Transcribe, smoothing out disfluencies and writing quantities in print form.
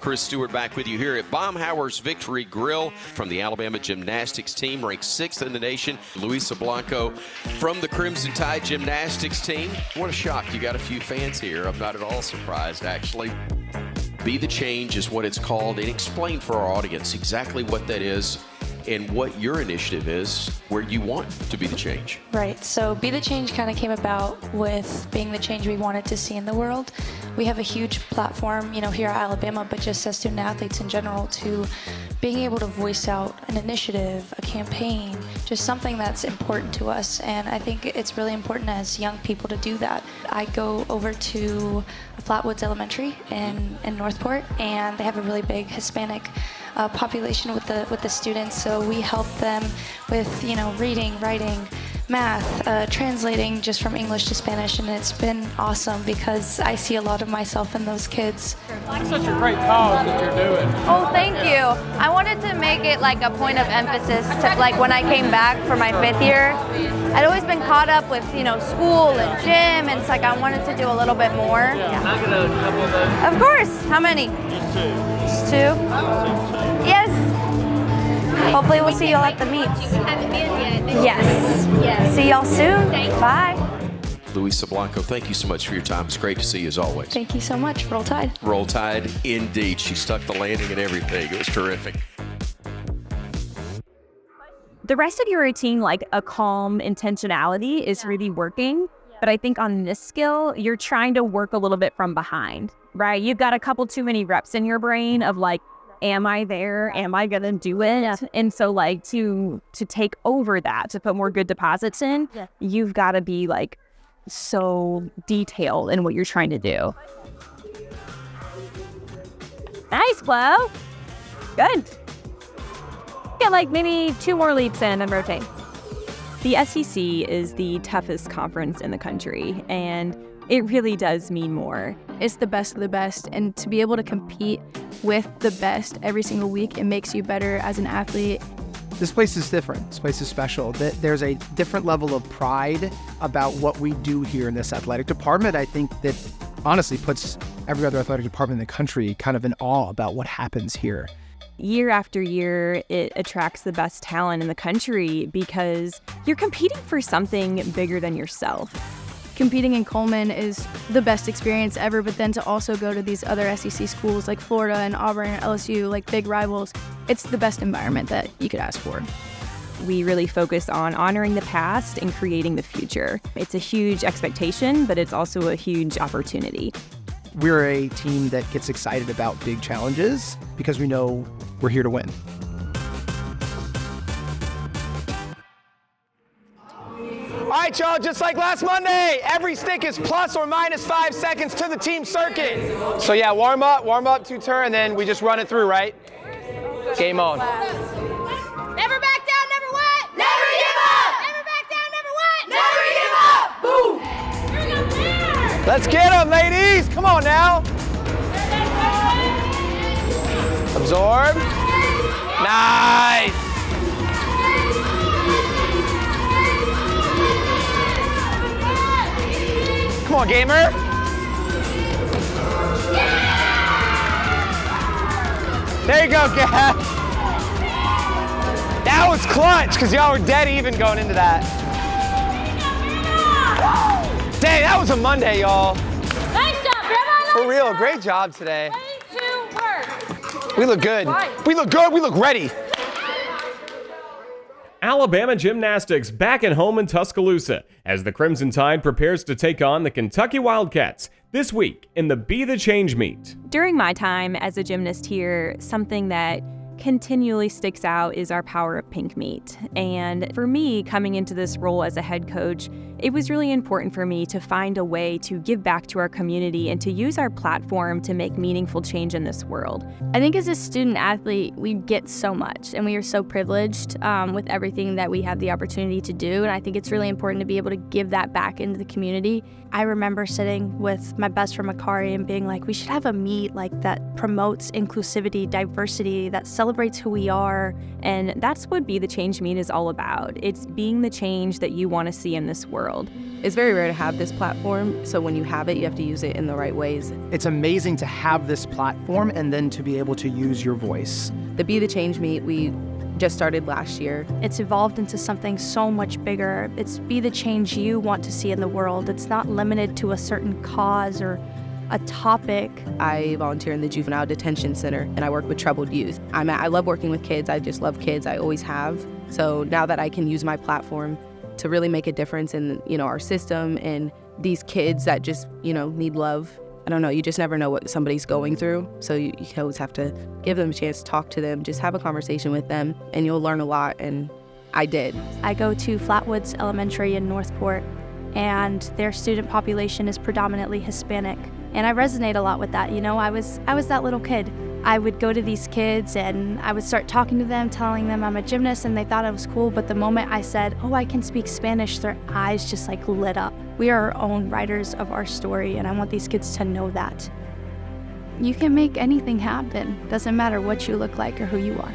Chris Stewart back with you here at Baumhauer's Victory Grill from the Alabama Gymnastics team, ranked 6th in the nation. Luisa Blanco from the Crimson Tide Gymnastics team. What a shock. You got a few fans here. I'm not at all surprised, actually. Be the Change is what it's called, and explain for our audience exactly what that is and what your initiative is, where you want to be the change. Right, so Be the Change kind of came about with being the change we wanted to see in the world. We have a huge platform, here at Alabama, but just as student athletes in general, to being able to voice out an initiative, a campaign, just something that's important to us. And I think it's really important as young people to do that. I go over to Flatwoods Elementary in Northport, and they have a really big Hispanic population with the students. So we help them with, reading, writing, math, translating just from English to Spanish, and it's been awesome because I see a lot of myself in those kids. It's such a great cause that you're doing. Oh, thank you. I wanted to make it like a point of emphasis to, like, when I came back for my 5th year. I'd always been caught up with, school and gym, and it's like I wanted to do a little bit more. Yeah. Can I get a couple of those? Of course. How many? Just 2. Just 2? Yes. Hopefully we'll see y'all at the meets. Yes. See y'all soon. Bye. Luisa Blanco, thank you so much for your time. It's great to see you as always. Thank you so much. Roll Tide. Roll Tide, indeed. She stuck the landing and everything. It was terrific. The rest of your routine, like a calm intentionality, is really working. But I think on this skill, you're trying to work a little bit from behind, right? You've got a couple too many reps in your brain of like, am I there? Am I gonna do it? Yeah. And so like to take over that, to put more good deposits in, you've got to be like so detailed in what you're trying to do. Nice, Flo. Good. Get like maybe 2 more leaps in and rotate. The SEC is the toughest conference in the country, and it really does mean more. It's the best of the best, and to be able to compete with the best every single week, it makes you better as an athlete. This place is different. This place is special. There's a different level of pride about what we do here in this athletic department. I think that honestly puts every other athletic department in the country kind of in awe about what happens here. Year after year, it attracts the best talent in the country because you're competing for something bigger than yourself. Competing in Coleman is the best experience ever, but then to also go to these other SEC schools like Florida and Auburn and LSU, like big rivals, it's the best environment that you could ask for. We really focus on honoring the past and creating the future. It's a huge expectation, but it's also a huge opportunity. We're a team that gets excited about big challenges because we know we're here to win. All right, y'all, just like last Monday, every stick is plus or minus 5 seconds to the team circuit. So yeah, warm up, 2 turn, and then we just run it through, right? Game on. Never back down, never what? Never give up! Never back down, never what? Never give up! Boom! Let's get them, ladies! Come on now. Absorb. Nice. Come on, gamer. There you go, Gab. That was clutch, because y'all were dead even going into that. Dang, that was a Monday, y'all. Nice job, Grandma. For real, great job today. Ready to work. We look good. We look good, we look ready. Alabama Gymnastics back at home in Tuscaloosa as the Crimson Tide prepares to take on the Kentucky Wildcats this week in the Be the Change meet. During my time as a gymnast here, something that continually sticks out is our Power of Pink meet. And for me, coming into this role as a head coach, it was really important for me to find a way to give back to our community and to use our platform to make meaningful change in this world. I think as a student athlete, we get so much, and we are so privileged with everything that we have the opportunity to do. And I think it's really important to be able to give that back into the community. I remember sitting with my best friend Makari and being like, we should have a meet like that promotes inclusivity, diversity, that celebrates who we are. And that's what Be the Change meet is all about. It's being the change that you want to see in this world. world. It's very rare to have this platform, so when you have it, you have to use it in the right ways. It's amazing to have this platform and then to be able to use your voice. The Be the Change meet, we just started last year. It's evolved into something so much bigger. It's be the change you want to see in the world. It's not limited to a certain cause or a topic. I volunteer in the Juvenile Detention Center, and I work with troubled youth. I love working with kids. I just love kids. I always have. So now that I can use my platform to really make a difference in, our system and these kids that just, need love. I don't know, you just never know what somebody's going through. So you always have to give them a chance to talk to them, just have a conversation with them, and you'll learn a lot, and I did. I go to Flatwoods Elementary in Northport, and their student population is predominantly Hispanic. And I resonate a lot with that. I was that little kid. I would go to these kids and I would start talking to them, telling them I'm a gymnast, and they thought it was cool. But the moment I said, oh, I can speak Spanish, their eyes just lit up. We are our own writers of our story, and I want these kids to know that. You can make anything happen. Doesn't matter what you look like or who you are.